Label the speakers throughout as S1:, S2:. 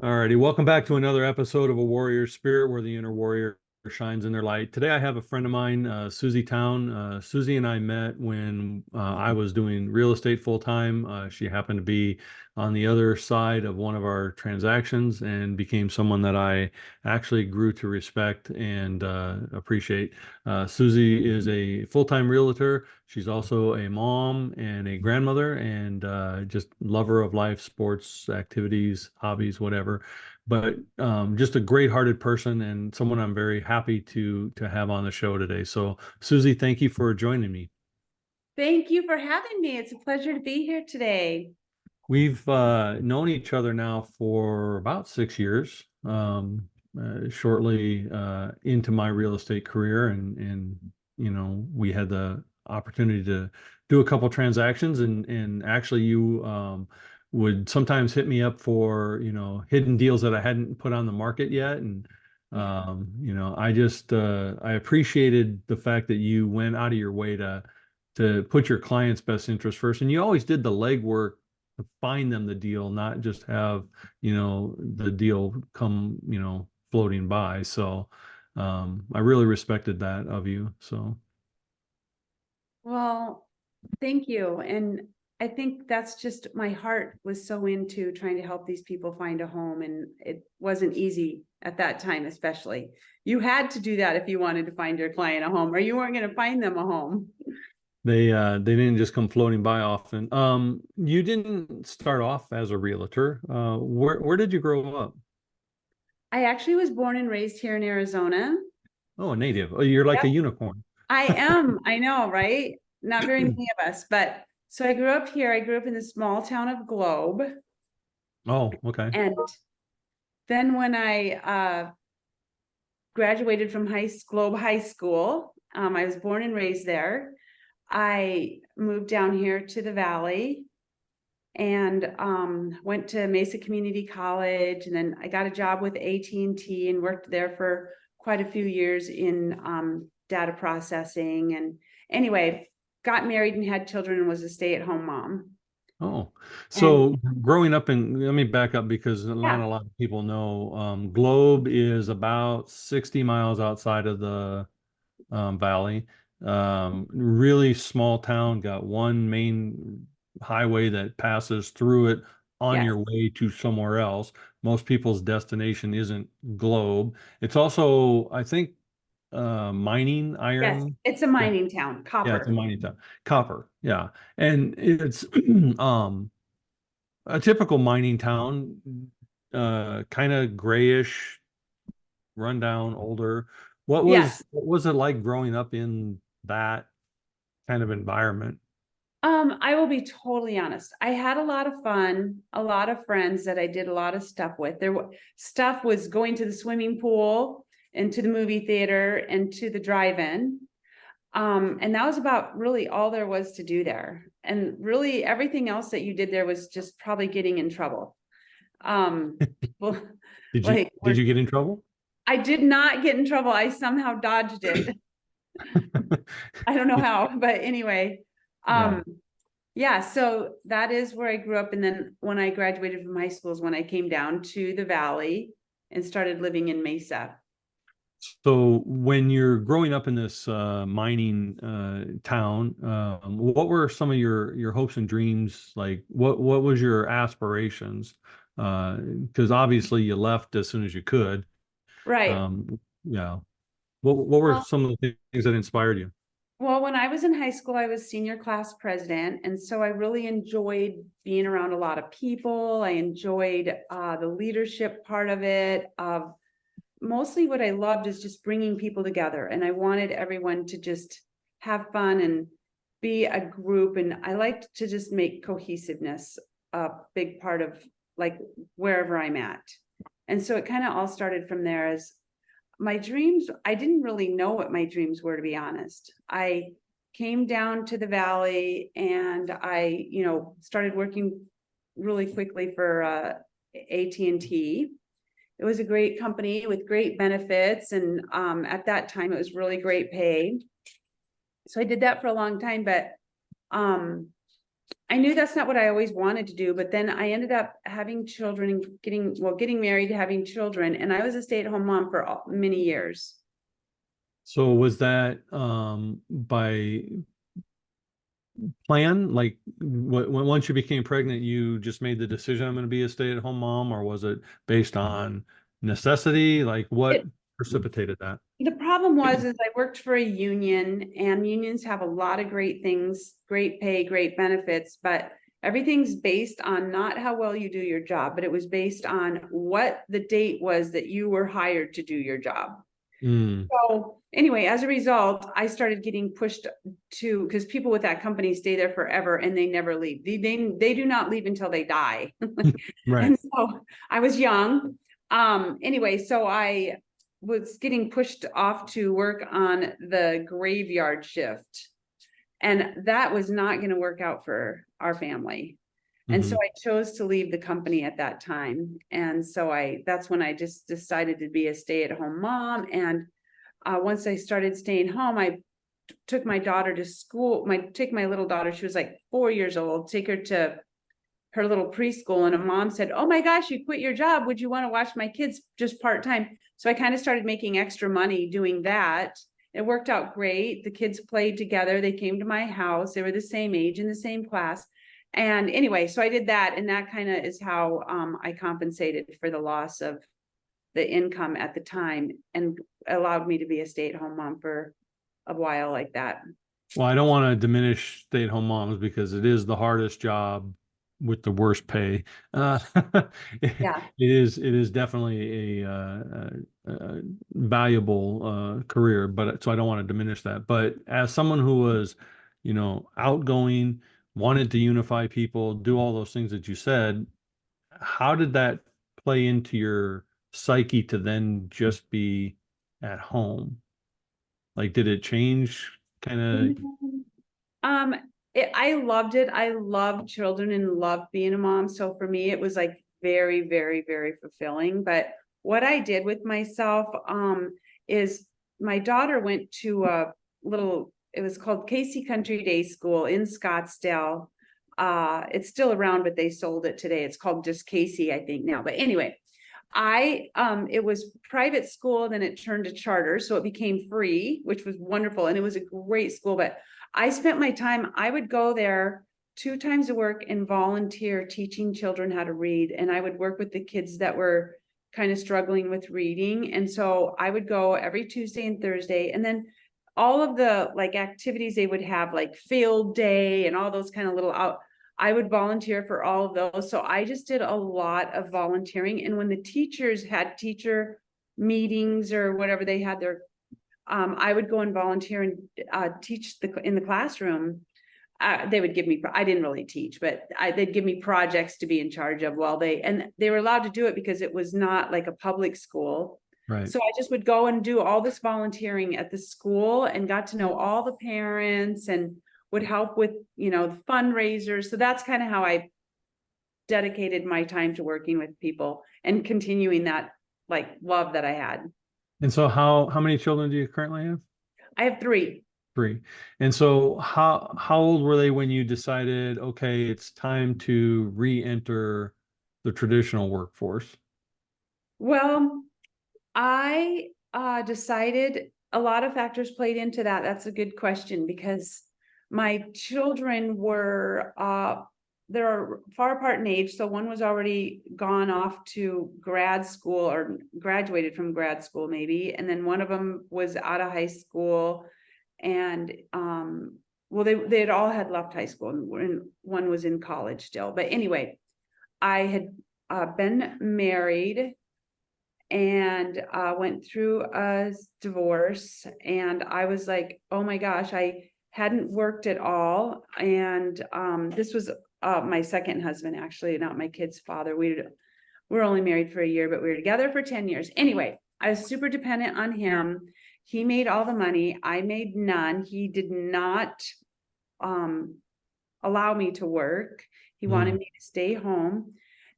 S1: Alrighty, welcome back to another episode of A Warrior Spirit, where the inner warrior shines in their light. Today, I have a friend of mine, Susie Town. Susie and I met when I was doing real estate full time. She happened to be on the other side of one of our transactions and became someone that I actually grew to respect and appreciate. Susie is a full-time realtor. She's also a mom and a grandmother and just lover of life, sports, activities, hobbies, whatever. But just a great-hearted person and someone I'm very happy to have on the show today. So, Susie, thank you for joining me.
S2: Thank you for having me. It's a pleasure to be here today.
S1: We've known each other now for about 6 years, shortly into my real estate career, and we had the opportunity to do a couple transactions, and actually you would sometimes hit me up for hidden deals that I hadn't put on the market yet, and I just I appreciated the fact that you went out of your way to put your client's best interest first, and you always did the legwork to find them the deal, not just have, the deal come, floating by. So I really respected that of you. So
S2: Well, thank you. And I think that's just my heart was so into trying to help these people find a home. And it wasn't easy at that time, especially. You had to do that if you wanted to find your client a home, or you weren't going to find them a home.
S1: they didn't just come floating by often. You didn't start off as a realtor. Where did you grow up?
S2: I actually was born and raised here in Arizona.
S1: Oh, a native. Oh, you're like a
S2: Yep.
S1: unicorn.
S2: I am. I know, right? Not very many of us, but so I grew up here. I grew up in the small town of Globe.
S1: Oh, okay.
S2: And then when I graduated from Globe High School, I was born and raised there. I moved down here to the Valley and went to Mesa Community College, and then I got a job with AT&T and worked there for quite a few years in data processing. And anyway, got married and had children and was a stay-at-home mom.
S1: Oh,
S2: And
S1: so growing up in, let me back up because not
S2: yeah,
S1: a lot of people know, Globe is about 60 miles outside of the valley. Really small town, got one main highway that passes through it on
S2: yes,
S1: your way to somewhere else. Most people's destination isn't Globe. It's also, I think, mining,
S2: yes,
S1: iron.
S2: it's a
S1: Yeah,
S2: mining town,
S1: yeah, it's a
S2: copper.
S1: mining town. Copper, yeah. And it's a typical mining town, kind of grayish, rundown, older.
S2: Yes.
S1: What was it like growing up in that kind of environment?
S2: I will be totally honest. I had a lot of fun, a lot of friends that I did a lot of stuff with. Stuff was going to the swimming pool and to the movie theater and to the drive-in. And that was about really all there was to do there. And really everything else that you did there was just probably getting in trouble. Well, like
S1: Did you get in trouble?
S2: I did not get in trouble. I somehow dodged it. I don't know how, but anyway.
S1: Yeah.
S2: Um, Yeah, so that is where I grew up. And then when I graduated from high school is when I came down to the Valley and started living in Mesa.
S1: So when you're growing up in this mining town, what were some of your hopes and dreams? Like, what was your aspirations? Because obviously you left as soon as you could.
S2: Right.
S1: Yeah. What were
S2: Well,
S1: some of the things that inspired you?
S2: well, when I was in high school, I was senior class president. And so I really enjoyed being around a lot of people. I enjoyed the leadership part of it. Mostly what I loved is just bringing people together. And I wanted everyone to just have fun and be a group. And I liked to just make cohesiveness a big part of like wherever I'm at. And so it kind of all started from there. As my dreams, I didn't really know what my dreams were, to be honest. I came down to the Valley and I, started working really quickly for AT&T. It was a great company with great benefits. And at that time, it was really great pay. So I did that for a long time. But um, I knew that's not what I always wanted to do, but then I ended up having children and getting married, having children, and I was a stay-at-home mom for many years.
S1: So was that by plan? Like once you became pregnant, you just made the decision I'm going to be a stay-at-home mom, or was it based on necessity? Like what
S2: It,
S1: precipitated that?
S2: the problem was is I worked for a union, and unions have a lot of great things, great pay, great benefits, but everything's based on not how well you do your job, but it was based on what the date was that you were hired to do your job.
S1: Mm,
S2: So anyway, as a result, I started getting pushed to, because people with that company stay there forever and they never leave. They do not leave until they die.
S1: right.
S2: And so I was young. Anyway, so I was getting pushed off to work on the graveyard shift. And that was not going to work out for our family. And so
S1: Hmm.
S2: I chose to leave the company at that time. And so that's when I just decided to be a stay-at-home mom. And once I started staying home, I took my daughter to school. Take my little daughter, she was like 4 years old, take her to her little preschool, and a mom said, "Oh my gosh, you quit your job. Would you want to watch my kids just part-time?" So I kind of started making extra money doing that. It worked out great. The kids played together. They came to my house. They were the same age in the same class. And anyway, so I did that. And that kind of is how I compensated for the loss of the income at the time and allowed me to be a stay-at-home mom for a while like that.
S1: Well, I don't want to diminish stay-at-home moms because it is the hardest job with the worst pay. Uh,
S2: Yeah.
S1: it is definitely a valuable career, but so I don't want to diminish that. But as someone who was, outgoing, wanted to unify people, do all those things that you said, how did that play into your psyche to then just be at home? Like, did it change kind of?
S2: Um, I loved it. I love children and love being a mom. So for me, it was like very, very, very fulfilling. But what I did with myself, is my daughter went to a it was called Casey Country Day School in Scottsdale. It's still around, but they sold it today. It's called just Casey, I think now. But anyway, it was private school, then it turned to charter, so it became free, which was wonderful, and it was a great school. But I spent my time, I would go there 2 times a week and volunteer teaching children how to read, and I would work with the kids that were kind of struggling with reading. And so I would go every Tuesday and Thursday, and then all of the like activities they would have, like field day and all those kind of little out, I would volunteer for all of those. So I just did a lot of volunteering. And when the teachers had teacher meetings or whatever they had their, I would go and volunteer and teach in the classroom. They would give me, I didn't really teach, but they'd give me projects to be in charge of and they were allowed to do it because it was not like a public school.
S1: Right.
S2: So I just would go and do all this volunteering at the school and got to know all the parents and would help with, the fundraisers. So that's kind of how I dedicated my time to working with people and continuing that like love that I had.
S1: And so how many children do you currently have?
S2: I have 3.
S1: Three. And so how old were they when you decided, okay, it's time to re-enter the traditional workforce?
S2: Well, I decided a lot of factors played into that. That's a good question because my children were they're far apart in age. So one was already gone off to grad school or graduated from grad school maybe, and then one of them was out of high school, and well they had all had left high school, and one was in college still. But anyway, I had been married and went through a divorce, and I was like, oh my gosh, I hadn't worked at all. And this was my second husband, actually, not my kid's father. We were only married for a year, but we were together for 10 years. Anyway, I was super dependent on him. He made all the money. I made none. He did not um, allow me to work. He wanted
S1: Mm.
S2: me to stay home.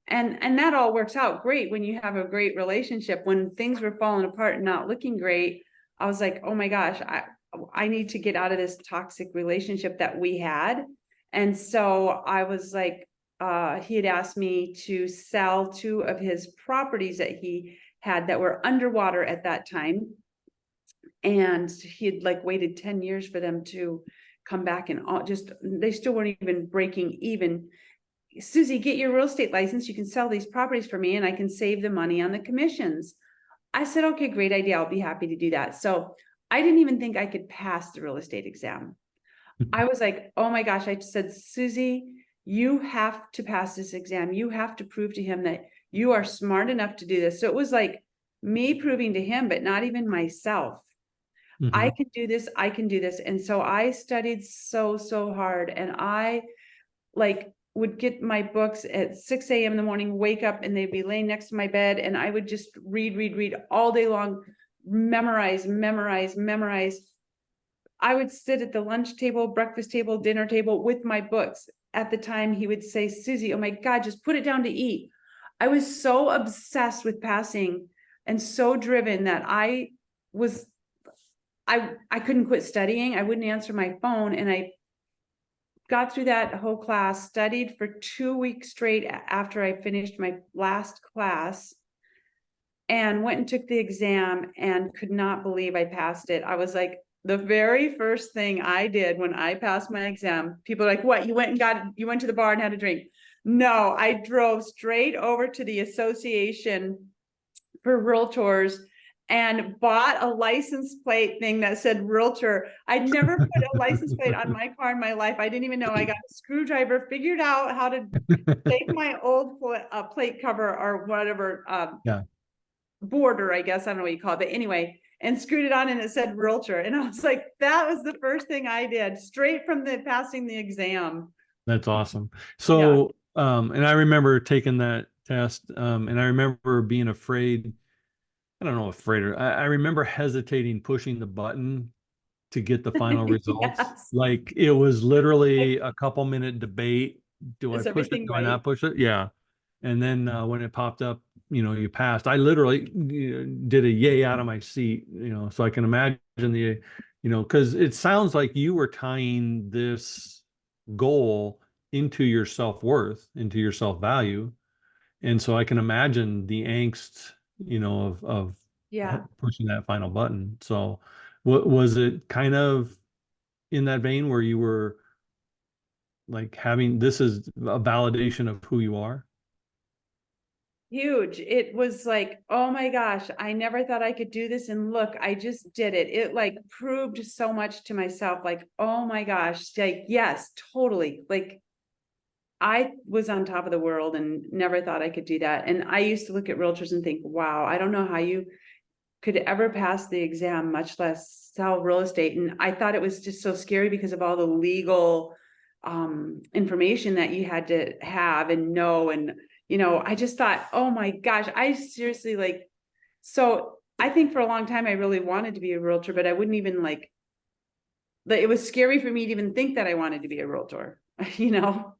S2: And that all works out great when you have a great relationship. When things were falling apart and not looking great, I was like, oh my gosh, I need to get out of this toxic relationship that we had. And so I was like, he had asked me to sell two of his properties that he had that were underwater at that time. And he had like waited 10 years for them to come back, and all just, they still weren't even breaking even. Susie, get your real estate license. You can sell these properties for me and I can save the money on the commissions. I said, okay, great idea. I'll be happy to do that. So I didn't even think I could pass the real estate exam. I was like, oh my gosh. I said, Susie, you have to pass this exam. You have to prove to him that you are smart enough to do this. So it was like me proving to him, but not even myself. I
S1: Hmm.
S2: can do this. I can do this. And so I studied so hard, and I like would get my books at 6 a.m. in the morning, wake up, and they'd be laying next to my bed. And I would just read all day long, memorize. I would sit at the lunch table, breakfast table, dinner table with my books. At the time, he would say, Susie, oh my God, just put it down to eat. I was so obsessed with passing and so driven that was, I couldn't quit studying. I wouldn't answer my phone. And I got through that whole class, studied for 2 weeks straight after I finished my last class, and went and took the exam and could not believe I passed it. I was like, the very first thing I did when I passed my exam, people are like, what, you went to the bar and had a drink? No, I drove straight over to the association for realtors and bought a license plate thing that said realtor. I'd never put a license plate on my car in my life. I didn't even know. I got a screwdriver, figured out how to take my old plate cover or whatever,
S1: Yeah,
S2: border, I guess, I don't know what you call it, but anyway, and screwed it on and it said realtor. And I was like, that was the first thing I did straight from the passing the exam.
S1: that's awesome.
S2: Yeah.
S1: So, and I remember taking that test, and I remember being afraid. I don't know, afraid or I remember hesitating pushing the button to get the final results.
S2: Yes.
S1: Like it was literally a couple minute debate. Do I
S2: Is
S1: push it?
S2: everything
S1: Do I not
S2: right?
S1: push it? Yeah. And then when it popped up, you passed. I literally did a yay out of my seat, so I can imagine because it sounds like you were tying this goal into your self-worth, into your self-value. And so I can imagine the angst, of
S2: Yeah.
S1: pushing that final button. So what was it kind of in that vein where you were like having this is a validation of who you are?
S2: Huge. It was like, oh my gosh, I never thought I could do this. And look, I just did it. It like proved so much to myself. Like, oh my gosh, like, yes, totally. Like, I was on top of the world and never thought I could do that. And I used to look at realtors and think, wow, I don't know how you could ever pass the exam, much less sell real estate. And I thought it was just so scary because of all the legal information that you had to have and know. And, I just thought, oh my gosh, I seriously like, so I think for a long time, I really wanted to be a realtor, but I wouldn't even like, it was scary for me to even think that I wanted to be a realtor, you know?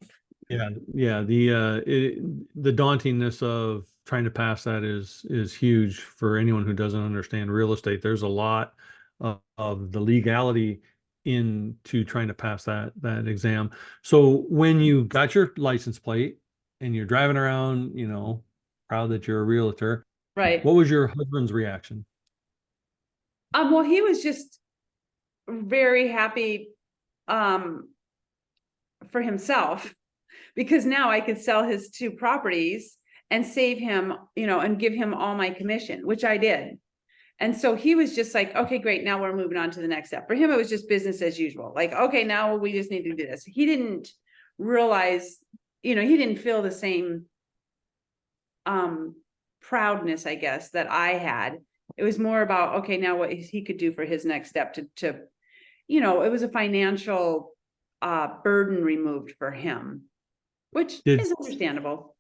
S1: Yeah, yeah. The dauntingness of trying to pass that is huge for anyone who doesn't understand real estate. There's a lot of the legality into trying to pass that exam. So when you got your license plate and you're driving around, proud that you're a realtor,
S2: Right.
S1: what was your husband's reaction?
S2: Well, he was just very happy um for himself, because now I could sell his two properties and save him, and give him all my commission, which I did. And so he was just like, okay, great. Now we're moving on to the next step. For him, it was just business as usual. Like, okay, now we just need to do this. He didn't realize, he didn't feel the same um proudness, I guess, that I had. It was more about, okay, now what he could do for his next step to it was a financial burden removed for him, which
S1: Did
S2: is understandable.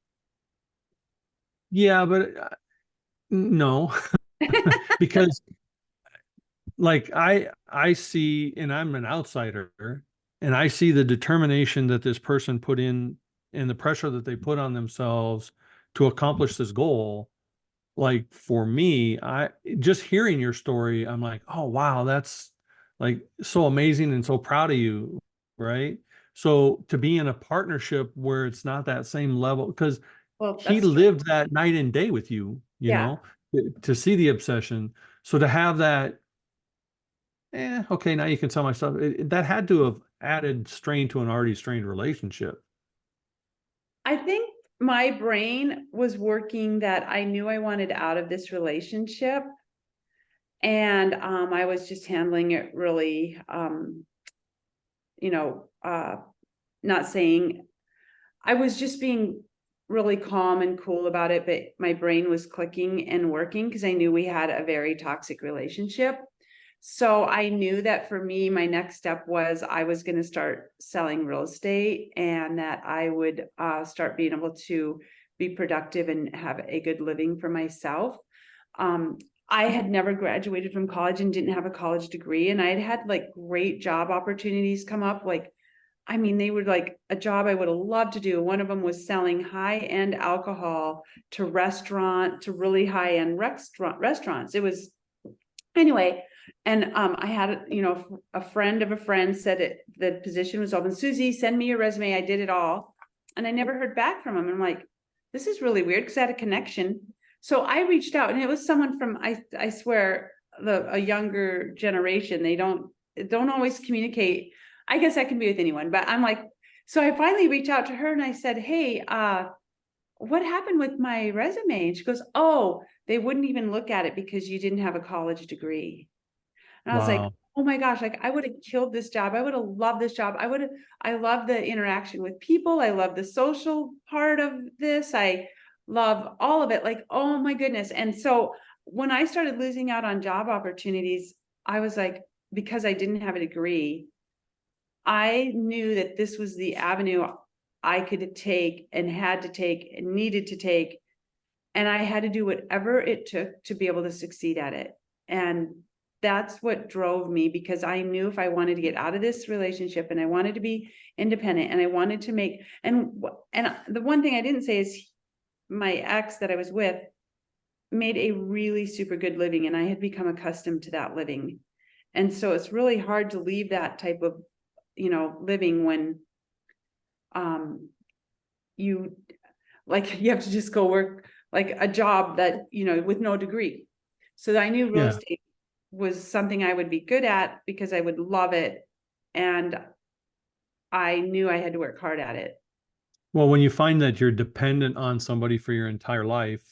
S1: Yeah, but no, because like I see, and I'm an outsider, and I see the determination that this person put in and the pressure that they put on themselves to accomplish this goal. Like for me, I just hearing your story, I'm like, oh wow, that's like so amazing and so proud of you, right? So to be in a partnership where it's not that same level, because
S2: Well,
S1: he
S2: that's true.
S1: lived that night and day with you,
S2: Yeah.
S1: to see the obsession. So to have that, okay, now you can sell my stuff. That had to have added strain to an already strained relationship.
S2: I think my brain was working that I knew I wanted out of this relationship. And I was just handling it really, you know, not saying I was just being really calm and cool about it, but my brain was clicking and working because I knew we had a very toxic relationship. So I knew that for me, my next step was I was going to start selling real estate and that I would start being able to be productive and have a good living for myself. Um, I had never graduated from college and didn't have a college degree, and I had had like great job opportunities come up. Like, I mean, they were like a job I would have loved to do. One of them was selling high-end alcohol to really high-end restaurants. It was anyway, and I had, a friend of a friend said the position was open. Susie, send me your resume. I did it all. And I never heard back from him. And I'm like, this is really weird because I had a connection. So I reached out and it was someone from, I swear, a younger generation. They don't always communicate. I guess I can be with anyone, but I'm like, so I finally reached out to her and I said, hey, what happened with my resume? And she goes, oh, they wouldn't even look at it because you didn't have a college degree. And I was like,
S1: Wow.
S2: oh my gosh, like I would have killed this job. I would have loved this job. I love the interaction with people. I love the social part of this. I love all of it. Like, oh my goodness. And so when I started losing out on job opportunities, I was like, because I didn't have a degree, I knew that this was the avenue I could take and had to take and needed to take. And I had to do whatever it took to be able to succeed at it. And that's what drove me because I knew if I wanted to get out of this relationship and I wanted to be independent and I wanted to make, and the one thing I didn't say is my ex that I was with made a really super good living and I had become accustomed to that living. And so it's really hard to leave that type of, living when um you like you have to just go work like a job that, with no degree. So I knew real
S1: Yeah.
S2: estate was something I would be good at because I would love it. And I knew I had to work hard at it.
S1: Well, when you find that you're dependent on somebody for your entire life,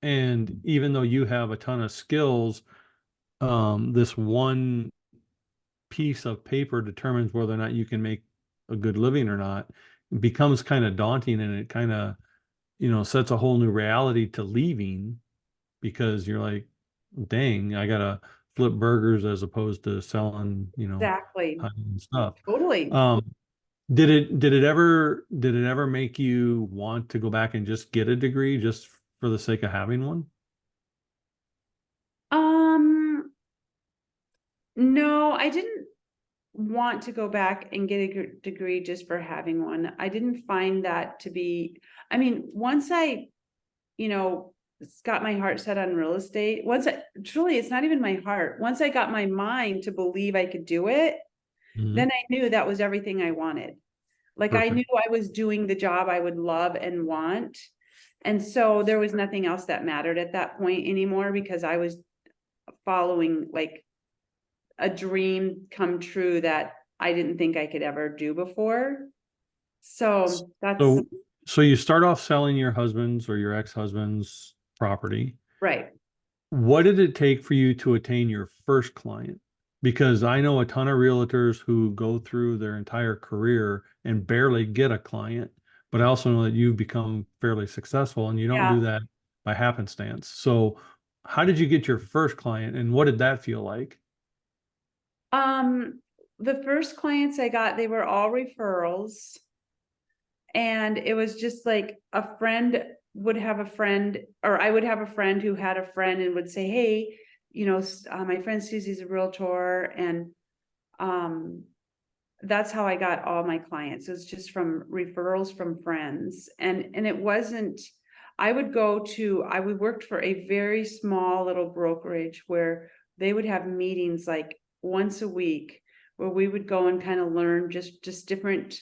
S1: and even though you have a ton of skills, this one piece of paper determines whether or not you can make a good living or not, it becomes kind of daunting and it kind of, sets a whole new reality to leaving because you're like, dang, I gotta flip burgers as opposed to selling,
S2: Exactly.
S1: high-end stuff.
S2: Totally.
S1: Um, did it ever make you want to go back and just get a degree just for the sake of having one?
S2: Um, no, I didn't want to go back and get a degree just for having one. I didn't find that to be, I mean, once I, you know, got my heart set on real estate, truly, it's not even my heart. Once I got my mind to believe I could do it,
S1: Mhm.
S2: then I knew that was everything I wanted. Like I knew
S1: Perfect.
S2: I was doing the job I would love and want. And so there was nothing else that mattered at that point anymore because I was following like a dream come true that I didn't think I could ever do before. So that's
S1: So, so you start off selling your husband's or your ex-husband's property.
S2: right.
S1: What did it take for you to attain your first client? Because I know a ton of realtors who go through their entire career and barely get a client, but I also know that you've become fairly successful and you don't do
S2: Yeah.
S1: that by happenstance. So, how did you get your first client and what did that feel like?
S2: Um, the first clients I got, they were all referrals. And it was just like a friend would have a friend, or I would have a friend who had a friend and would say, hey, my friend Susie's a realtor. And um, that's how I got all my clients. It was just from referrals from friends. And it wasn't, I would work for a very small little brokerage where they would have meetings like once a week where we would go and kind of learn just different,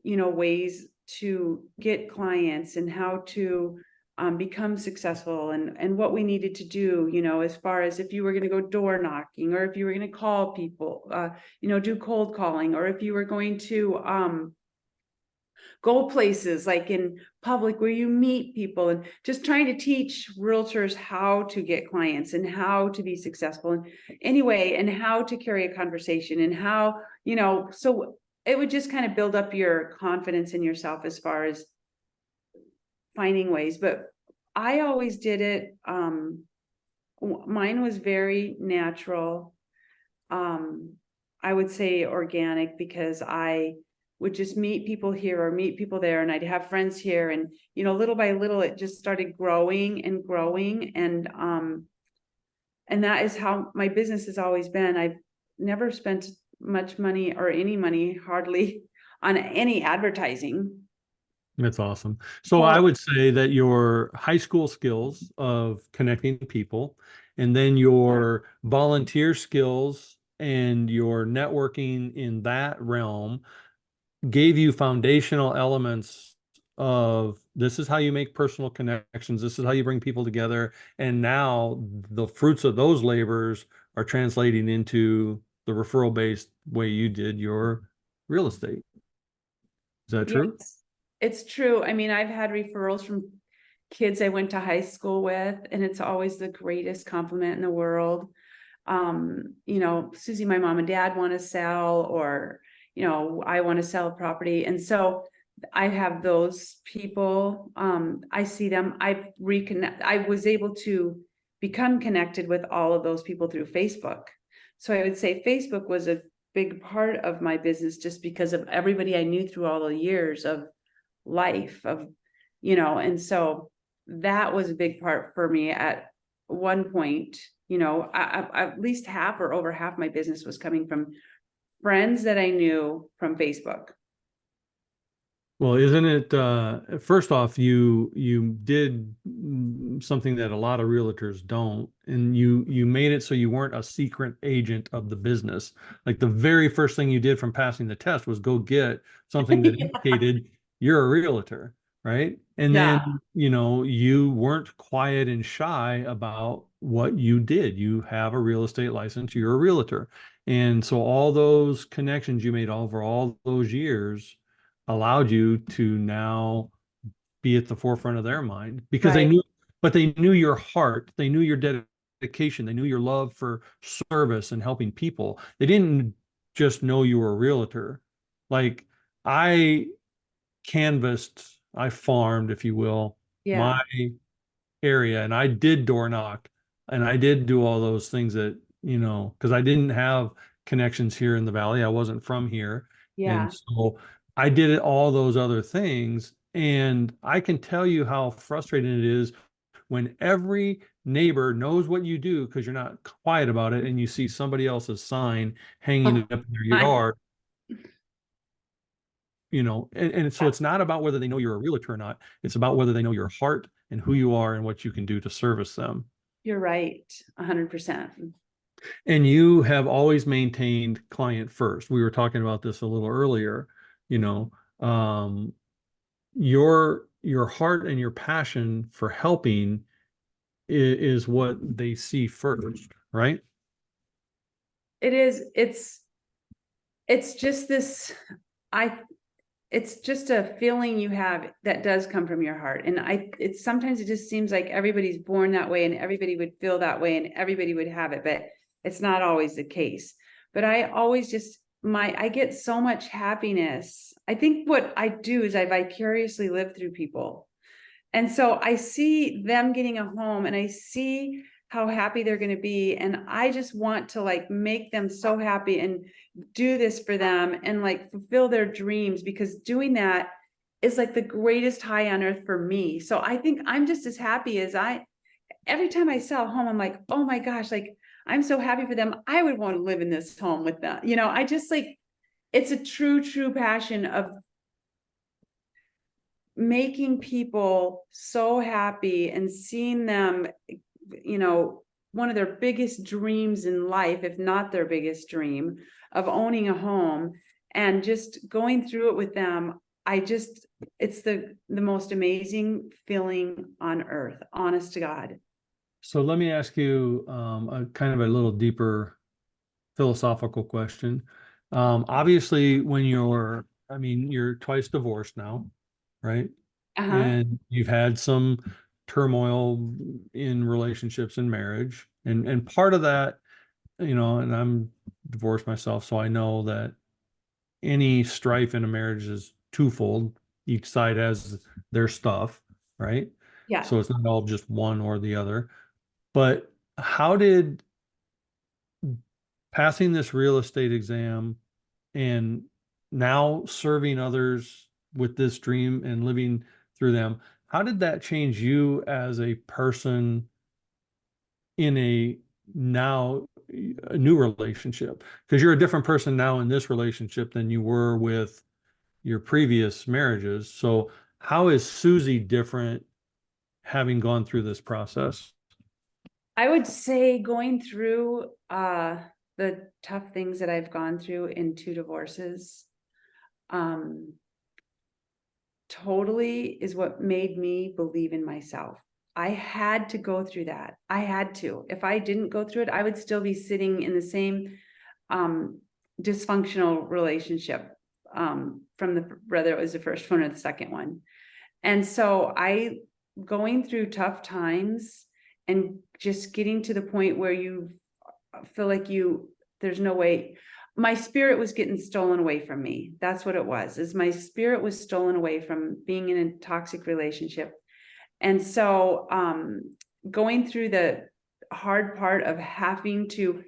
S2: ways to get clients and how to become successful, and what we needed to do, as far as if you were going to go door knocking, or if you were going to call people, do cold calling, or if you were going to go places like in public where you meet people, and just trying to teach realtors how to get clients and how to be successful and anyway, and how to carry a conversation, and how, so it would just kind of build up your confidence in yourself as far as finding ways. But I always did it. Mine was very natural. I would say organic, because I would just meet people here or meet people there, and I'd have friends here, and little by little it just started growing and growing, and that is how my business has always been. I've never spent much money, or any money hardly, on any advertising.
S1: That's awesome. So I
S2: Well,
S1: would say that your high school skills of connecting people, and then your volunteer skills and your networking in that realm gave you foundational elements of this is how you make personal connections, this is how you bring people together, and now the fruits of those labors are translating into the referral based way you did your real estate. Is that true?
S2: yes, it's true. I mean, I've had referrals from kids I went to high school with, and it's always the greatest compliment in the world. Susie, my mom and dad want to sell, or, I want to sell a property. And so I have those people. I see them. I was able to become connected with all of those people through Facebook. So I would say Facebook was a big part of my business, just because of everybody I knew through all the years of life of, and so that was a big part for me at one point. At least half or over half my business was coming from friends that I knew from Facebook.
S1: Well, isn't it first off, you did something that a lot of realtors don't, and you made it so you weren't a secret agent of the business. Like the very first thing you did from passing the test was go get something that indicated you're a realtor, right? And
S2: Yeah,
S1: then, you weren't quiet and shy about what you did. You have a real estate license, you're a realtor. And so all those connections you made over all those years allowed you to now be at the forefront of their mind because they
S2: right.
S1: knew, but they knew your heart, they knew your dedication, they knew your love for service and helping people. They didn't just know you were a realtor. Like I I farmed, if you will,
S2: Yeah,
S1: my area, and I did door knock, and I did do all those things that, because I didn't have connections here in the valley. I wasn't from here. And
S2: yeah,
S1: so I did all those other things. And I can tell you how frustrating it is when every neighbor knows what you do because you're not quiet about it, and you see somebody else's sign hanging up in their
S2: I,
S1: yard, and so it's not about whether they know you're a realtor or not. It's about whether they know your heart and who you are and what you can do to service them.
S2: you're right, 100%.
S1: And you have always maintained client first. We were talking about this a little earlier. You know, um, your heart and your passion for helping is what they see first, right?
S2: It is. It's just this. I it's just a feeling you have that does come from your heart. And it's sometimes it just seems like everybody's born that way, and everybody would feel that way, and everybody would have it, but it's not always the case. But I always just, I get so much happiness. I think what I do is I vicariously live through people. And so I see them getting a home, and I see how happy they're going to be. And I just want to like make them so happy and do this for them and like fulfill their dreams, because doing that is like the greatest high on earth for me. So I think I'm just as happy as every time I sell a home, I'm like, oh my gosh, like I'm so happy for them. I would want to live in this home with them. I just like, it's a true passion of making people so happy and seeing them, one of their biggest dreams in life, if not their biggest dream, of owning a home, and just going through it with them. It's the most amazing feeling on earth, honest to God.
S1: So let me ask you a kind of a little deeper philosophical question. Obviously, I mean, you're twice divorced now, right?
S2: Uh-huh.
S1: And you've had some turmoil in relationships and marriage. And part of that, and I'm divorced myself, so I know that any strife in a marriage is twofold. Each side has their stuff, right?
S2: Yeah.
S1: So it's not all just one or the other. But how did passing this real estate exam and now serving others with this dream and living through them, how did that change you as a person in a new relationship? Because you're a different person now in this relationship than you were with your previous marriages. So how is Susie different having gone through this process?
S2: I would say going through the tough things that I've gone through in 2 divorces, um, totally is what made me believe in myself. I had to go through that. I had to. If I didn't go through it, I would still be sitting in the same um, dysfunctional relationship from whether it was the first one or the second one. And so going through tough times and just getting to the point where you feel like there's no way. My spirit was getting stolen away from me. That's what it was, is my spirit was stolen away from being in a toxic relationship. And so going through the hard part of having to,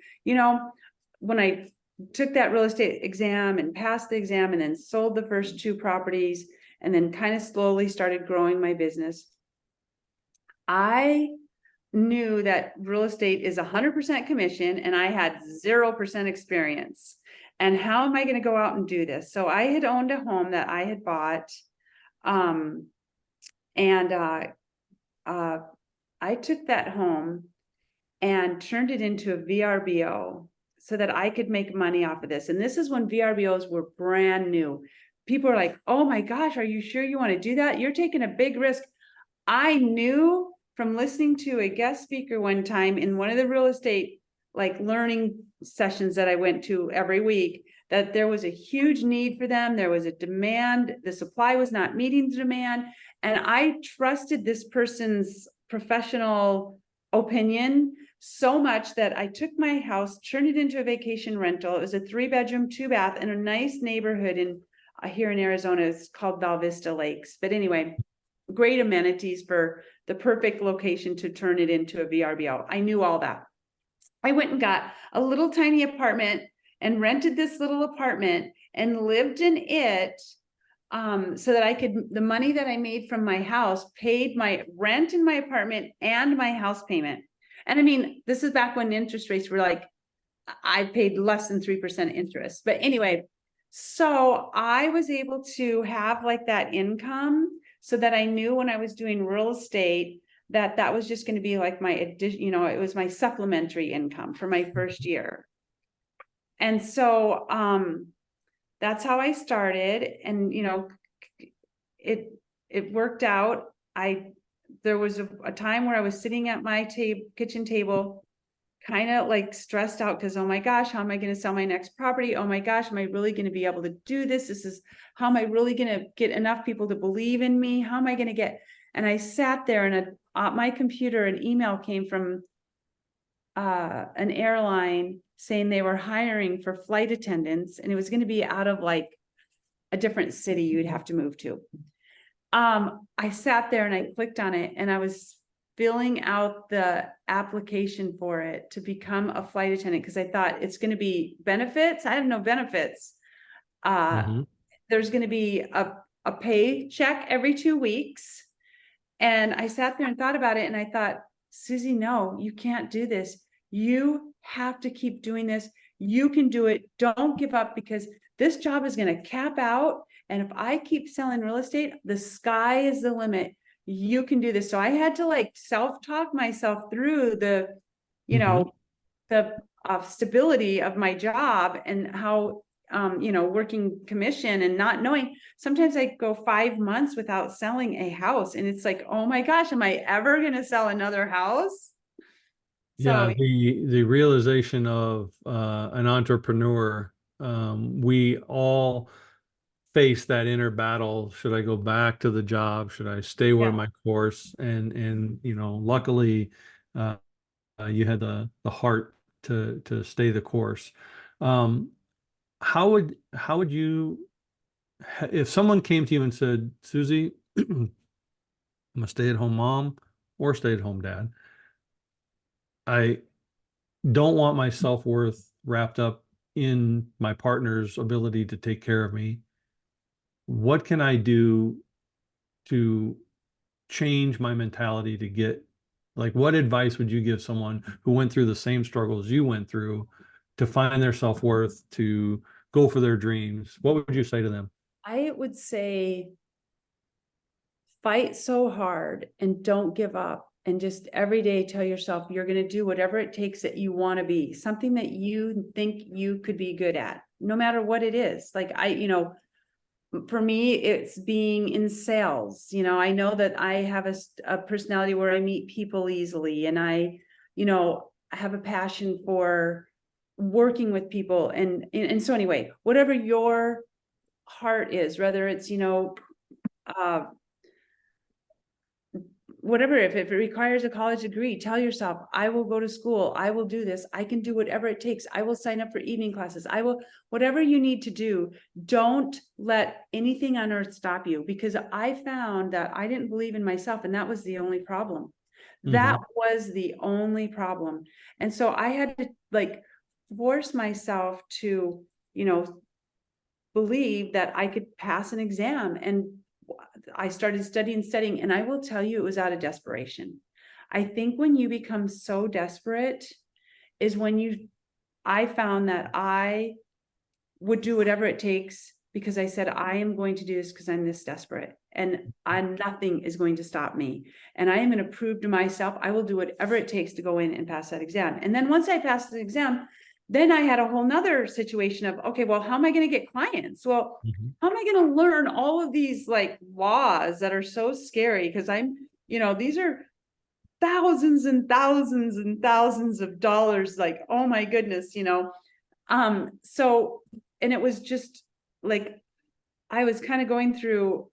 S2: when I took that real estate exam and passed the exam and then sold the first 2 properties and then kind of slowly started growing my business, I knew that real estate is 100% commission and I had 0% experience. And how am I going to go out and do this? So I had owned a home that I had bought. Um, and I took that home and turned it into a VRBO so that I could make money off of this. And this is when VRBOs were brand new. People are like, oh my gosh, are you sure you want to do that? You're taking a big risk. I knew from listening to a guest speaker one time in one of the real estate like learning sessions that I went to every week, that there was a huge need for them. There was a demand. The supply was not meeting the demand. And I trusted this person's professional opinion so much that I took my house, turned it into a vacation rental. It was a 3-bedroom, 2-bath in a nice neighborhood in here in Arizona. It's called Val Vista Lakes. But anyway, great amenities for the perfect location to turn it into a VRBO. I knew all that. I went and got a little tiny apartment and rented this little apartment and lived in it so that I could, the money that I made from my house paid my rent in my apartment and my house payment. And I mean, this is back when interest rates were like, I paid less than 3% interest. But anyway, so I was able to have like that income so that I knew when I was doing real estate that was just going to be like my addition, it was my supplementary income for my first year. And so that's how I started. And it worked out. There was a time where I was sitting at my kitchen table kind of like stressed out because, oh my gosh, how am I going to sell my next property? Oh my gosh, am I really going to be able to do this? How am I really going to get enough people to believe in me? How am I going to get? And I sat there and my computer, an email came from an airline saying they were hiring for flight attendants, and it was going to be out of like a different city you'd have to move to. I sat there and I clicked on it and I was filling out the application for it to become a flight attendant because I thought it's going to be benefits. I have no benefits.
S1: Mhm.
S2: There's going to be a paycheck every 2 weeks. And I sat there and thought about it and I thought, Susie, no, you can't do this. You have to keep doing this. You can do it. Don't give up because this job is going to cap out. And if I keep selling real estate, the sky is the limit. You can do this. So I had to like self-talk myself through the, you
S1: Mhm.
S2: know, the of stability of my job and how, working commission and not knowing, sometimes I go 5 months without selling a house. And it's like, oh my gosh, am I ever going to sell another house?
S1: Yeah,
S2: So
S1: the realization of an entrepreneur, we all face that inner battle. Should I go back to the job? Should I stay where
S2: yeah,
S1: my course? And luckily, uh, you had the heart to stay the course. Um, how would you, if someone came to you and said, Susie, I'm a stay-at-home mom or stay-at-home dad. I don't want my self-worth wrapped up in my partner's ability to take care of me. What can I do to change my mentality to get, like, what advice would you give someone who went through the same struggles you went through to find their self-worth, to go for their dreams? What would you say to them?
S2: I would say fight so hard and don't give up. And just every day tell yourself you're going to do whatever it takes that you want to be, something that you think you could be good at, no matter what it is. Like for me, it's being in sales. I know that I have a personality where I meet people easily, and I have a passion for working with people. And so anyway, whatever your heart is, whether it's, uh, whatever, if it requires a college degree, tell yourself, I will go to school, I will do this, I can do whatever it takes, I will sign up for evening classes, I will, whatever you need to do. Don't let anything on earth stop you, because I found that I didn't believe in myself, and that was the only problem. That
S1: Hmm.
S2: was the only problem. And so I had to like force myself to, believe that I could pass an exam. And I started studying, and I will tell you, it was out of desperation. I think when you become so desperate is when I found that I would do whatever it takes, because I said, I am going to do this because I'm this desperate, and nothing is going to stop me. And I am going to prove to myself, I will do whatever it takes to go in and pass that exam. And then once I passed the exam, then I had a whole nother situation of, okay, well, how am I going to get clients? Well,
S1: Hmm.
S2: how am I going to learn all of these like laws that are so scary? Because these are thousands and thousands and thousands of dollars. Like, oh my goodness. So, and it was just like, I was kind of going through,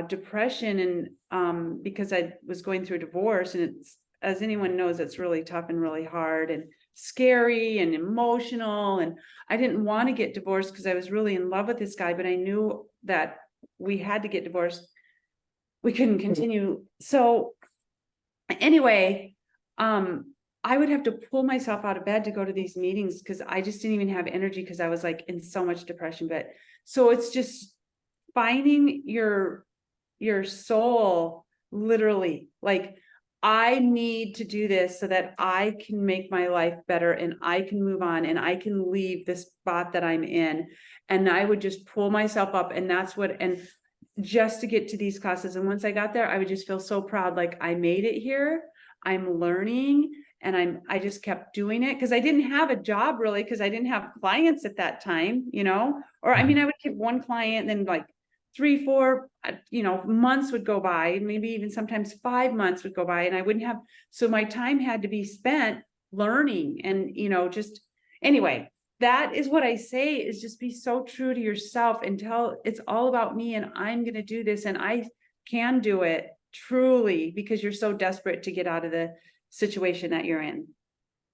S2: depression, and, because I was going through a divorce, and it's, as anyone knows, it's really tough and really hard and scary and emotional. And I didn't want to get divorced because I was really in love with this guy, but I knew that we had to get divorced. We couldn't continue. So anyway, I would have to pull myself out of bed to go to these meetings because I just didn't even have energy, because I was like in so much depression. But so it's just finding your soul, literally. Like, I need to do this so that I can make my life better, and I can move on, and I can leave this spot that I'm in. And I would just pull myself up, and and just to get to these classes. And once I got there, I would just feel so proud. Like, I made it here. I'm learning, and I just kept doing it because I didn't have a job really, because I didn't have clients at that time. Or I mean, I would get one client, then like 3, 4, months would go by, maybe even sometimes 5 months would go by, and I wouldn't have, so my time had to be spent learning. And, just anyway, that is what I say, is just be so true to yourself and tell it's all about me, and I'm going to do this, and I can do it, truly, because you're so desperate to get out of the situation that you're in.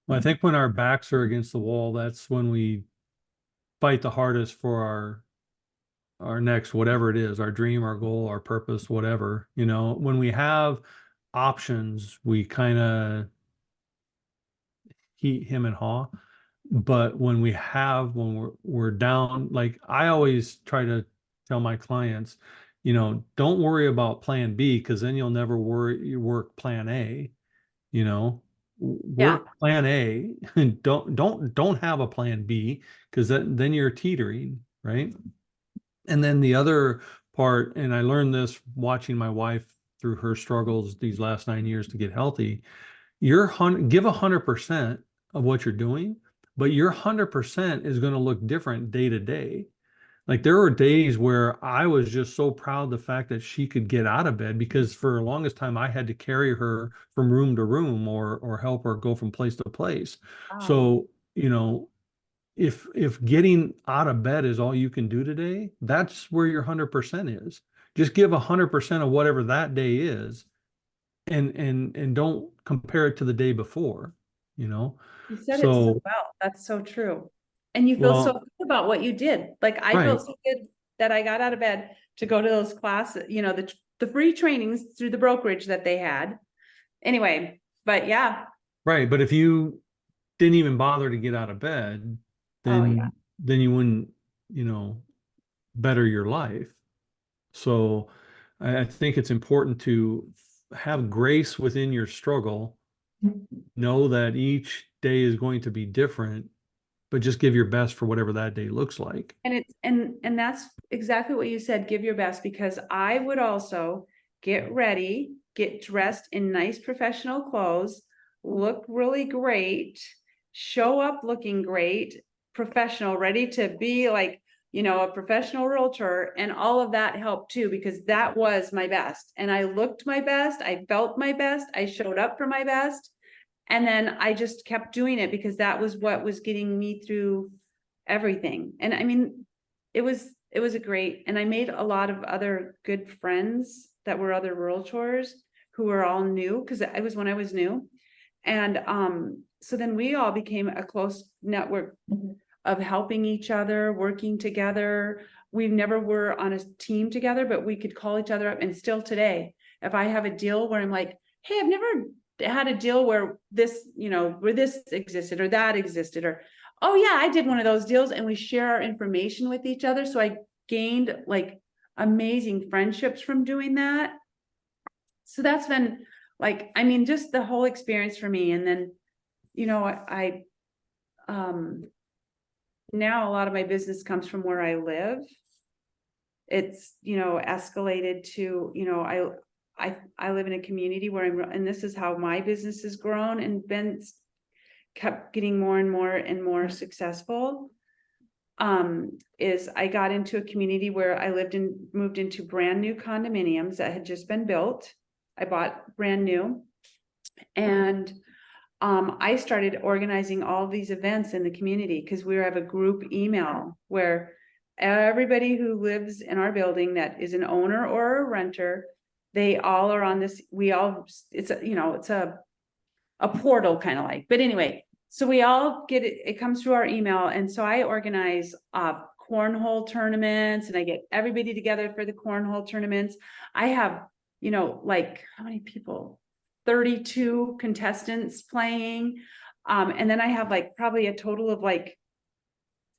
S1: Well, I think when our backs are against the wall, that's when we fight the hardest for our next, whatever it is, our dream, our goal, our purpose, whatever. When we have options, we kind of heat, him and haw. But when we're down, like I always try to tell my clients, don't worry about plan B, because then you'll never work plan A.
S2: Yeah.
S1: Work plan A and don't have a plan B, because then you're teetering, right? And then the other part, and I learned this watching my wife through her struggles these last 9 years to get healthy. Give 100%, of what you're doing, but your 100% is going to look different day to day. Like there were days where I was just so proud the fact that she could get out of bed because for the longest time I had to carry her from room to room or help her go from place to place.
S2: Wow.
S1: So, you know, if getting out of bed is all you can do today, that's where your 100% is. Just give 100% of whatever that day is and don't compare it to the day before, you know.
S2: You said it so
S1: So,
S2: well. That's so true. And you feel so
S1: well,
S2: good about what you did. Like I
S1: right,
S2: felt so good that I got out of bed to go to those classes, the free trainings through the brokerage that they had. Anyway, but yeah.
S1: right. But if you didn't even bother to get out of bed,
S2: Oh yeah.
S1: then you wouldn't, you know, better your life. So I think it's important to have grace within your struggle. Know that each day is going to be different, but just give your best for whatever that day looks like.
S2: And it's and that's exactly what you said, give your best, because I would also get ready, get dressed in nice professional clothes, look really great, show up looking great, professional, ready to be like, a professional realtor, and all of that helped too, because that was my best. And I looked my best, I felt my best, I showed up for my best. And then I just kept doing it because that was what was getting me through everything. And I mean, it was a great, and I made a lot of other good friends that were other realtors who were all new, because I was when I was new. And so then we all became a close network of helping each other, working together. We never were on a team together, but we could call each other up. And still today, if I have a deal where I'm like, hey, I've never had a deal where where this existed or that existed, or, oh yeah, I did one of those deals, and we share our information with each other. So I gained like amazing friendships from doing that. So that's been like, I mean, just the whole experience for me. And then, I now a lot of my business comes from where I live. It's, escalated to, I live in a community where and this is how my business has grown and been kept getting more and more and more successful. Is I got into a community where I moved into brand new condominiums that had just been built. I bought brand new, and I started organizing all these events in the community because we have a group email where everybody who lives in our building that is an owner or a renter, they all are on this. It's a portal kind of like, but anyway, so we all get it. It comes through our email. And so I organize cornhole tournaments, and I get everybody together for the cornhole tournaments. I have, like how many people? 32 contestants playing. And then I have like probably a total of like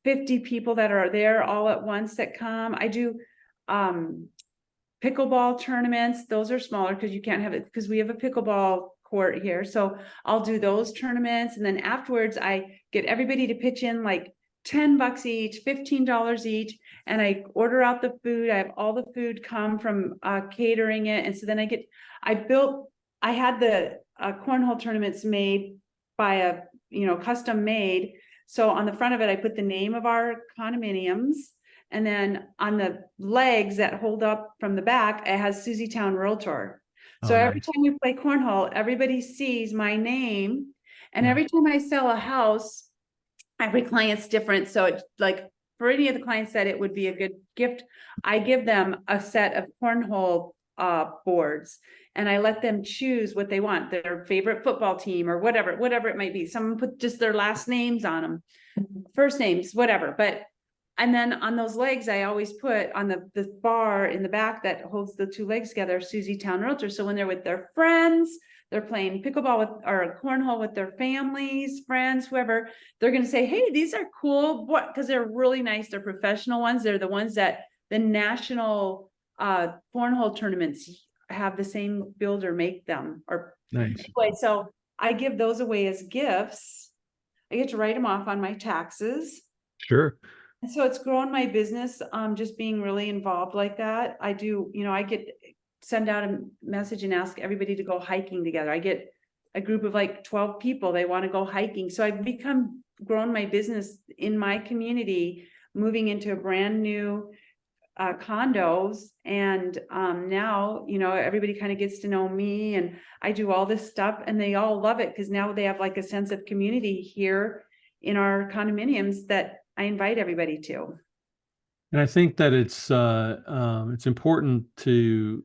S2: 50 people that are there all at once that come. I do pickleball tournaments. Those are smaller because you can't have it because we have a pickleball court here. So I'll do those tournaments. And then afterwards, I get everybody to pitch in like $10 each, $15 each. And I order out the food. I have all the food come from catering it. And so then I had the cornhole tournaments made by a, custom made. So on the front of it, I put the name of our condominiums. And then on the legs that hold up from the back, it has Suzi Town Realtor. So
S1: Oh,
S2: every
S1: nice.
S2: time we play cornhole, everybody sees my name. And
S1: Yeah.
S2: every time I sell a house, every client's different. So it's like for any of the clients that it would be a good gift, I give them a set of cornhole boards, and I let them choose what they want, their favorite football team or whatever it might be. Someone put just their last names on them, first names, whatever. But and then on those legs, I always put on the bar in the back that holds the two legs together, Suzi Town Realtor. So when they're with their friends, they're playing pickleball or cornhole with their families, friends, whoever, they're going to say, hey, these are cool. What? Because they're really nice. They're professional ones. They're the ones that the national cornhole tournaments have the same builder make them. Or
S1: Nice.
S2: anyway, so I give those away as gifts. I get to write them off on my taxes.
S1: Sure.
S2: And so it's grown my business, just being really involved like that. I do, I get send out a message and ask everybody to go hiking together. I get a group of like 12 people, they want to go hiking. So I've grown my business in my community, moving into a brand new condos. And now, everybody kind of gets to know me, and I do all this stuff, and they all love it because now they have like a sense of community here in our condominiums that I invite everybody to.
S1: And I think that it's important to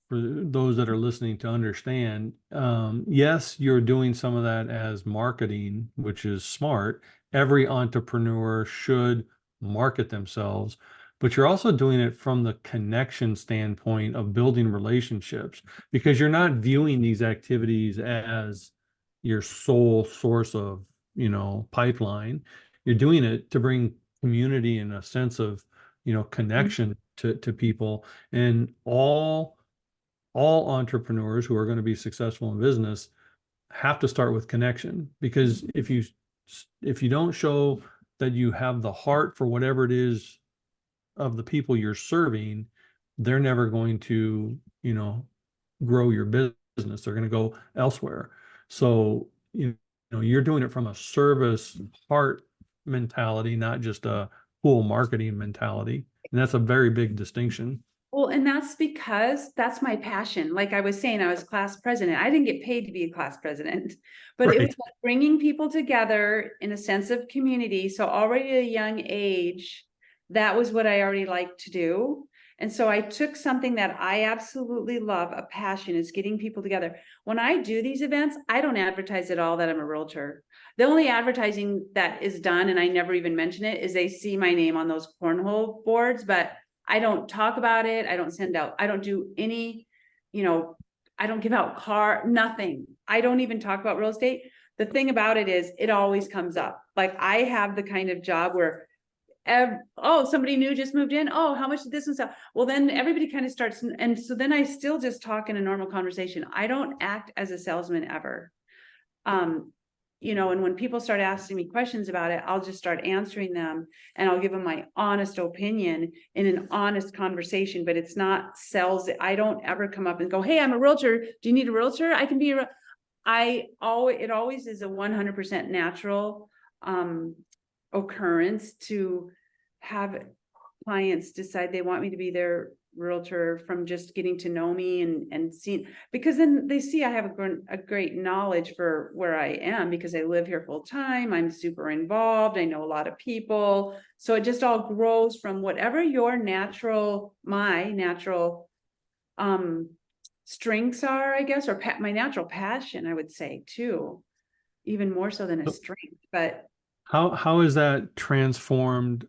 S1: for those that are listening to understand. Yes, you're doing some of that as marketing, which is smart. Every entrepreneur should market themselves, but you're also doing it from the connection standpoint of building relationships because you're not viewing these activities as your sole source of, pipeline. You're doing it to bring community and a sense of, connection to people. And all entrepreneurs who are going to be successful in business have to start with connection, because if you don't show that you have the heart for whatever it is of the people you're serving, they're never going to, grow your business. They're going to go elsewhere. So, you're doing it from a service heart mentality, not just a cool marketing mentality. And that's a very big distinction.
S2: Well, and that's because that's my passion. Like I was saying, I was class president. I didn't get paid to be a class president, but it was
S1: Right.
S2: like bringing people together in a sense of community. So already at a young age, that was what I already liked to do. And so I took something that I absolutely love, a passion is getting people together. When I do these events, I don't advertise at all that I'm a realtor. The only advertising that is done, and I never even mention it, is they see my name on those cornhole boards, but I don't talk about it. I don't send out, I don't do any, I don't give out nothing. I don't even talk about real estate. The thing about it is it always comes up. Like I have the kind of job where, oh, somebody new just moved in. Oh, how much did this and stuff? Well, then everybody kind of starts. And so then I still just talk in a normal conversation. I don't act as a salesman ever. Um, and when people start asking me questions about it, I'll just start answering them, and I'll give them my honest opinion in an honest conversation, but it's not sales. I don't ever come up and go, hey, I'm a realtor. Do you need a realtor? I can be it always is a 100% natural occurrence to have clients decide they want me to be their realtor from just getting to know me and seeing, because then they see I have a great knowledge for where I am because I live here full time. I'm super involved. I know a lot of people. So it just all grows from whatever my natural strengths are, I guess, or my natural passion, I would say too, even more so than a strength. But
S1: How is that transformed?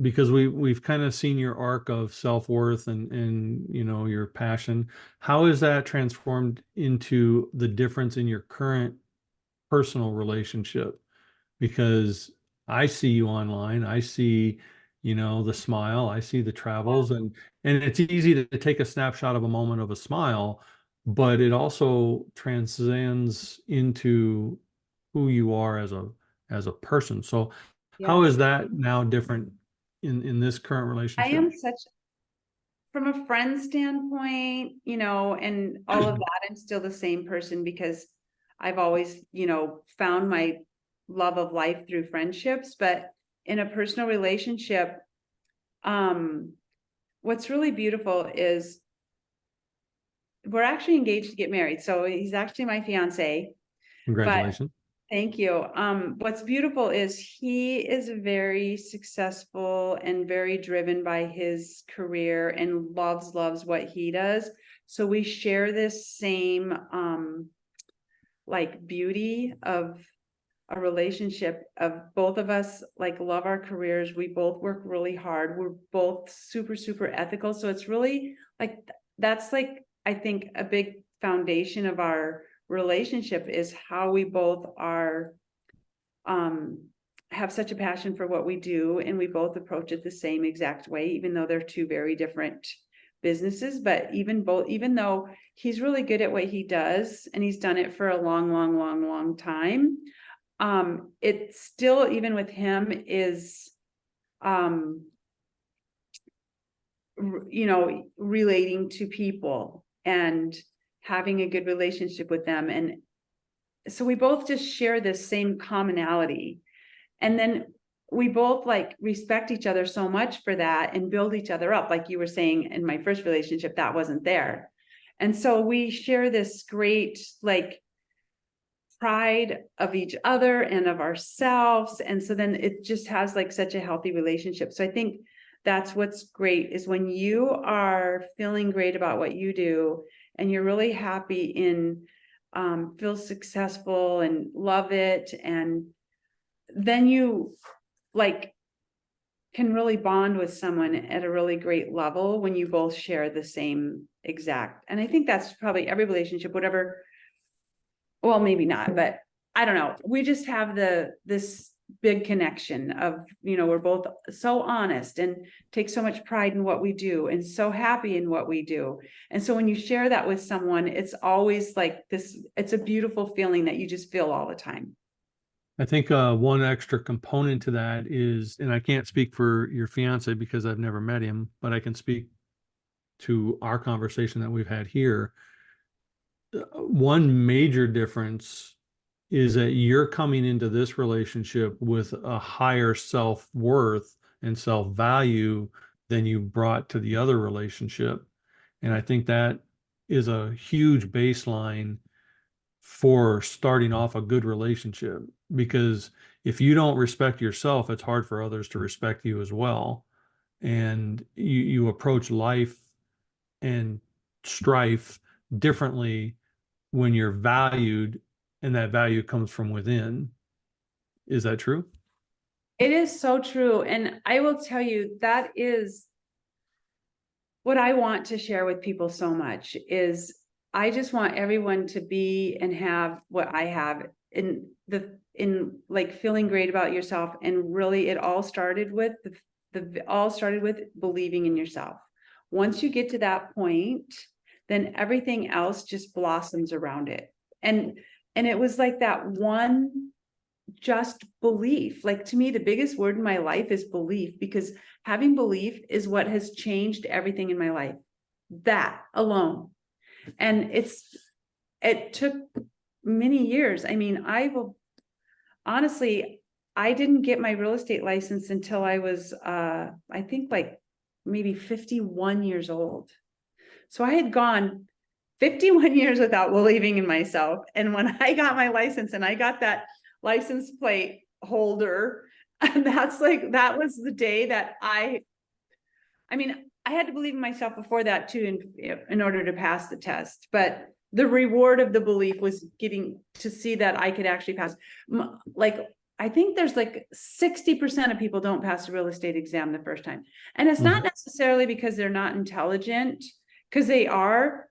S1: Because we've kind of seen your arc of self-worth and your passion. How is that transformed into the difference in your current personal relationship? Because I see you online, I see, the smile, I see the travels, and it's easy to take a snapshot of a moment of a smile, but it also transcends into who you are as a person. So how
S2: yes,
S1: is that now different in this current
S2: I
S1: relationship?
S2: am such, from a friend standpoint, and all of that, I'm still the same person because I've always, found my love of life through friendships. But in a personal relationship, um, what's really beautiful is we're actually engaged to get married. So he's actually my fiance, but
S1: Congratulations.
S2: thank you. What's beautiful is he is very successful and very driven by his career and loves what he does. So we share this same like beauty of a relationship of both of us like love our careers. We both work really hard. We're both super, super ethical. So it's really like that's like I think a big foundation of our relationship is how we both are have such a passion for what we do, and we both approach it the same exact way, even though they're two very different businesses. But even though he's really good at what he does and he's done it for a long time, it still, even with him, is um relating to people. And having a good relationship with them. And so we both just share this same commonality. And then we both like respect each other so much for that and build each other up. Like you were saying, in my first relationship, that wasn't there. And so we share this great, like, pride of each other and of ourselves. And so then it just has like such a healthy relationship. So I think that's what's great, is when you are feeling great about what you do and you're really happy in feel successful and love it, and then you like can really bond with someone at a really great level when you both share the same exact. And I think that's probably every relationship, whatever. Well, maybe not, but I don't know. We just have this big connection of, we're both so honest and take so much pride in what we do and so happy in what we do. And so when you share that with someone, it's always like this, it's a beautiful feeling that you just feel all the time.
S1: I think one extra component to that is, and I can't speak for your fiance because I've never met him, but I can speak to our conversation that we've had here. One major difference is that you're coming into this relationship with a higher self-worth and self-value than you brought to the other relationship. And I think that is a huge baseline for starting off a good relationship, because if you don't respect yourself, it's hard for others to respect you as well. And you approach life and strife differently when you're valued, and that value comes from within. Is that true?
S2: It is so true. And I will tell you, that is what I want to share with people so much, is I just want everyone to be and have what I have in like feeling great about yourself. And really it all started with all started with believing in yourself. Once you get to that point, then everything else just blossoms around it. And it was like that one just belief. Like, to me, the biggest word in my life is belief, because having belief is what has changed everything in my life. That alone. And it took many years. I mean, honestly, I didn't get my real estate license until I was I think like maybe 51 years old. So I had gone 51 years without believing in myself. And when I got my license and I got that license plate holder, and that was the day that I mean, I had to believe in myself before that too, in order to pass the test. But the reward of the belief was getting to see that I could actually pass. Like, I think there's like 60% of people don't pass the real estate exam the first time. And it's not necessarily because they're not intelligent, because they are.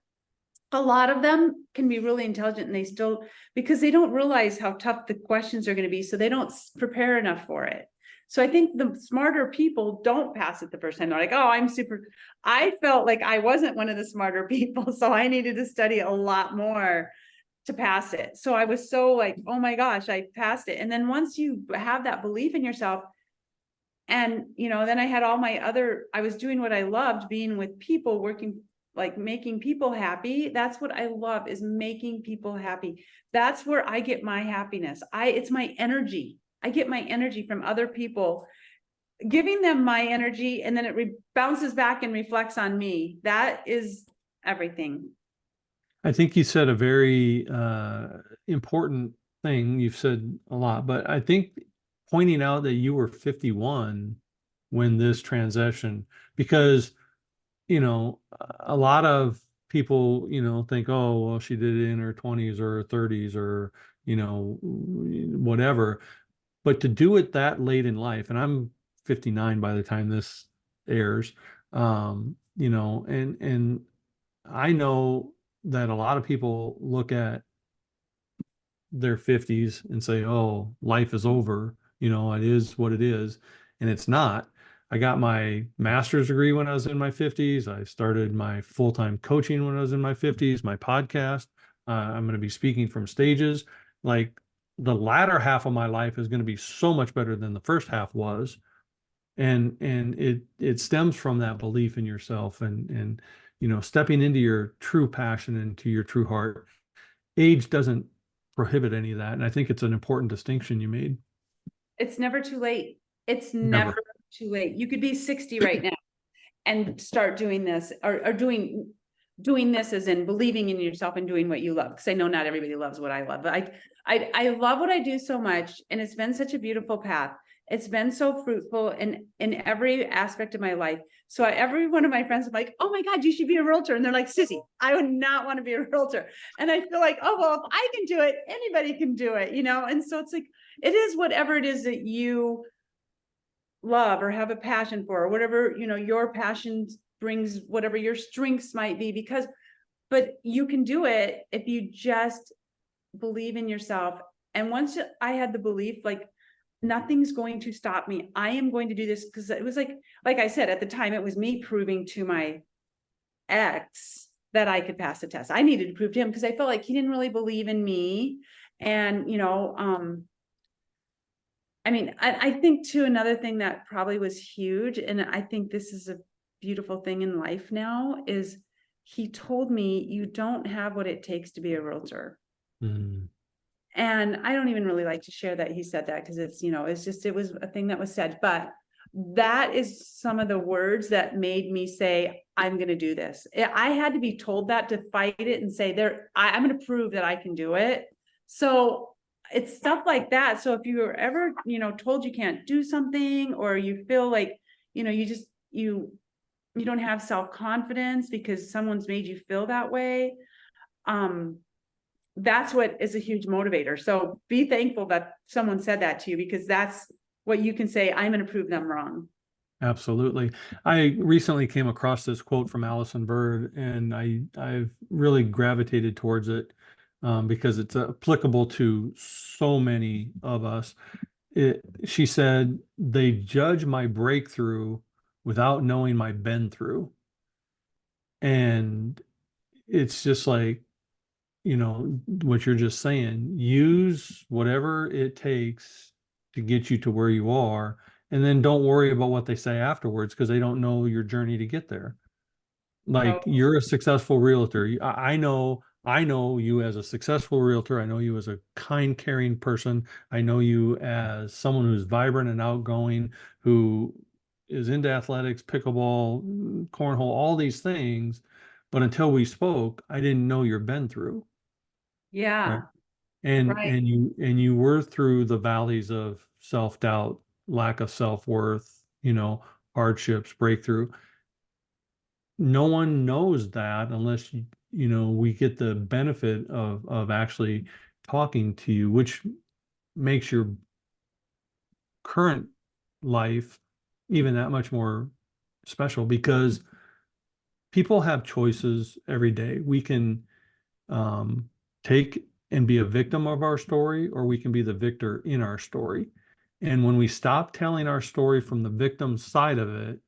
S2: A lot of them can be really intelligent, and they still, because they don't realize how tough the questions are going to be, so they don't prepare enough for it. So I think the smarter people don't pass it the first time. They're like, oh, I'm super. I felt like I wasn't one of the smarter people, so I needed to study a lot more to pass it. So I was so like, oh my gosh, I passed it. And then once you have that belief in yourself, and then I was doing what I loved, being with people, working, like making people happy. That's what I love, is making people happy. That's where I get my happiness. It's my energy. I get my energy from other people, giving them my energy, and then it bounces back and reflects on me. That is everything.
S1: I think you said a very important thing. You've said a lot, but I think pointing out that you were 51 when this transition, because, a lot of people, think, oh, well, she did it in her 20s or her 30s or, whatever. But to do it that late in life, and I'm 59 by the time this airs, and I know that a lot of people look at their 50s and say, oh, life is over. It is what it is. And it's not. I got my master's degree when I was in my 50s. I started my full-time coaching when I was in my 50s, my podcast. I'm going to be speaking from stages. Like, the latter half of my life is going to be so much better than the first half was. And it stems from that belief in yourself. And stepping into your true passion, into your true heart. Age doesn't prohibit any of that. And I think it's an important distinction you made.
S2: It's never too late. It's never
S1: Never.
S2: too late. You could be 60 right now and start doing this, or doing this as in believing in yourself and doing what you love. Because I know not everybody loves what I love, but I love what I do so much, and it's been such a beautiful path. It's been so fruitful in every aspect of my life. So every one of my friends are like, "Oh my God, you should be a realtor," and they're like, "Sissy, I would not want to be a realtor." And I feel like, oh well, if I can do it, anybody can do it, you know. And so it's like, it is whatever it is that you love or have a passion for, or whatever, your passion brings, whatever your strengths might be, but you can do it if you just believe in yourself. And once I had the belief, like, nothing's going to stop me, I am going to do this, because it was like I said, at the time, it was me proving to my ex that I could pass the test. I needed to prove to him, because I felt like he didn't really believe in me. And I mean, I think too, another thing that probably was huge, and I think this is a beautiful thing in life now, is he told me, "You don't have what it takes to be a realtor."
S1: Mm.
S2: And I don't even really like to share that he said that, because it was a thing that was said, but that is some of the words that made me say, I'm going to do this. I had to be told that to fight it and say, I'm going to prove that I can do it. So it's stuff like that. So if you were ever, told you can't do something, or you feel like, you don't have self-confidence because someone's made you feel that way, that's what is a huge motivator. So be thankful that someone said that to you, because that's what you can say, I'm going to prove them wrong.
S1: Absolutely. I recently came across this quote from Allison Bird, and I've really gravitated towards it because it's applicable to so many of us. She said, "They judge my breakthrough without knowing my bend through." And it's just like, what you're just saying, use whatever it takes to get you to where you are, and then don't worry about what they say afterwards, because they don't know your journey to get there.
S2: So
S1: Like, you're a successful realtor. I know you as a successful realtor. I know you as a kind, caring person. I know you as someone who's vibrant and outgoing, who is into athletics, pickleball, cornhole, all these things. But until we spoke, I didn't know your been through. Right.
S2: yeah,
S1: And
S2: right.
S1: you were through the valleys of self-doubt, lack of self-worth, hardships, breakthrough. No one knows that unless we get the benefit of actually talking to you, which makes your current life even that much more special, because people have choices every day. We can um, take and be a victim of our story, or we can be the victor in our story. And when we stop telling our story from the victim side of it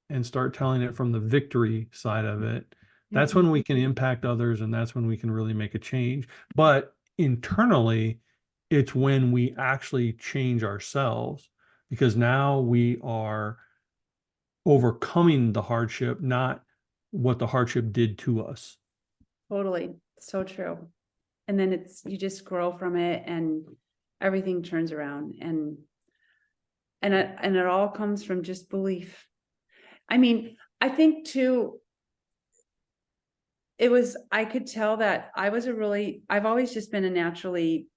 S1: and start telling it from the victory side of it, that's
S2: Mhm.
S1: when we can impact others, and that's when we can really make a change. But internally, it's when we actually change ourselves, because now we are overcoming the hardship, not what the hardship did to us.
S2: Totally. So true. And then you just grow from it, and everything turns around, and it all comes from just belief. I mean, I think too, I could tell that I've always just been a naturally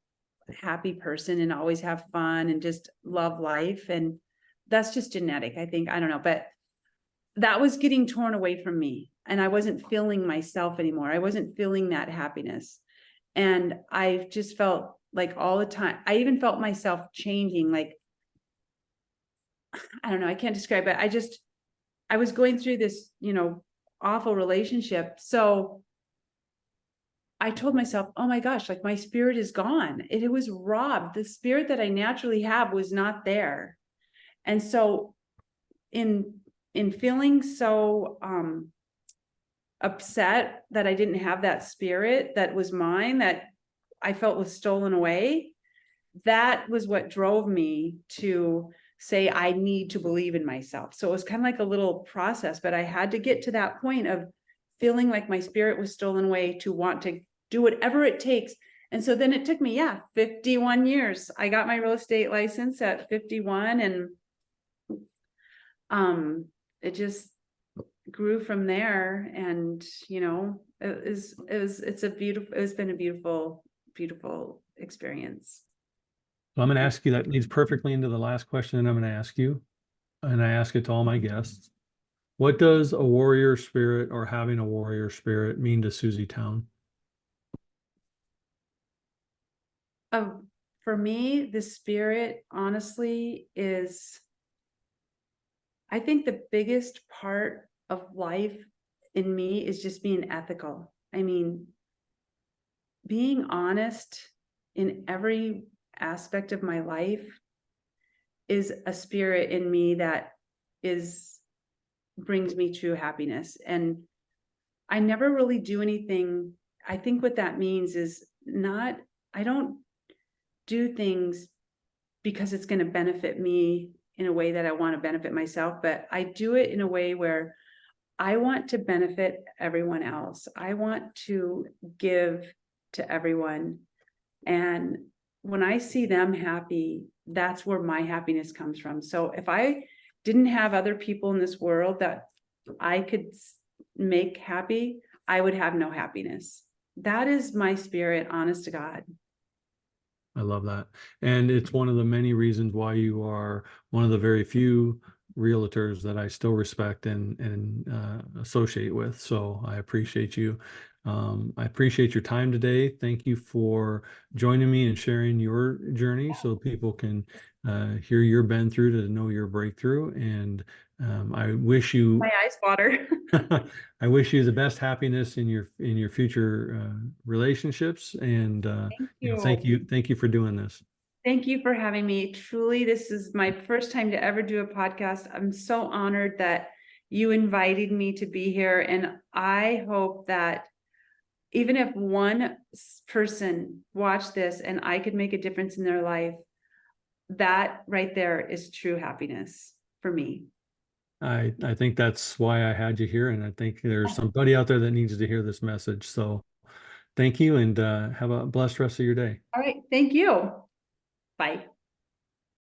S2: happy person, and always have fun and just love life. And that's just genetic, I think. I don't know, but that was getting torn away from me, and I wasn't feeling myself anymore. I wasn't feeling that happiness. And I just felt like all the time, I even felt myself changing. Like, I don't know, I can't describe it. I was going through this, awful relationship. So I told myself, oh my gosh, like, my spirit is gone. It was robbed. The spirit that I naturally have was not there. And so in feeling so upset that I didn't have that spirit that was mine, that I felt was stolen away, that was what drove me to say, I need to believe in myself. So it was kind of like a little process, but I had to get to that point of feeling like my spirit was stolen away to want to do whatever it takes. And so then it took me, 51 years. I got my real estate license at 51, and it just grew from there. And it's been a beautiful experience.
S1: So I'm going to ask you, that leads perfectly into the last question that I'm going to ask you, and I ask it to all my guests. What does a warrior spirit or having a warrior spirit mean to Suzi Town?
S2: For me, the spirit, honestly, is, I think the biggest part of life in me is just being ethical. I mean, being honest in every aspect of my life is a spirit in me that is brings me true happiness. And I never really do anything. I think what that means is not, I don't do things because it's going to benefit me in a way that I want to benefit myself, but I do it in a way where I want to benefit everyone else. I want to give to everyone. And when I see them happy, that's where my happiness comes from. So if I didn't have other people in this world that I could make happy, I would have no happiness. That is my spirit, honest to God.
S1: I love that. And it's one of the many reasons why you are one of the very few realtors that I still respect and associate with. So I appreciate you. I appreciate your time today. Thank you for joining me and sharing your journey so people can hear your bend through to know your breakthrough. And I wish
S2: My
S1: you
S2: eyes water.
S1: I wish you the best happiness in your future relationships. And
S2: Thank
S1: thank
S2: you.
S1: you for doing this.
S2: Thank you for having me. Truly, this is my first time to ever do a podcast. I'm so honored that you invited me to be here. And I hope that even if one person watched this and I could make a difference in their life, that right there is true happiness for me.
S1: I think that's why I had you here, and I think there's somebody out there that needs to hear this message. So thank you, and have a blessed rest of your day.
S2: All right. Thank you. Bye.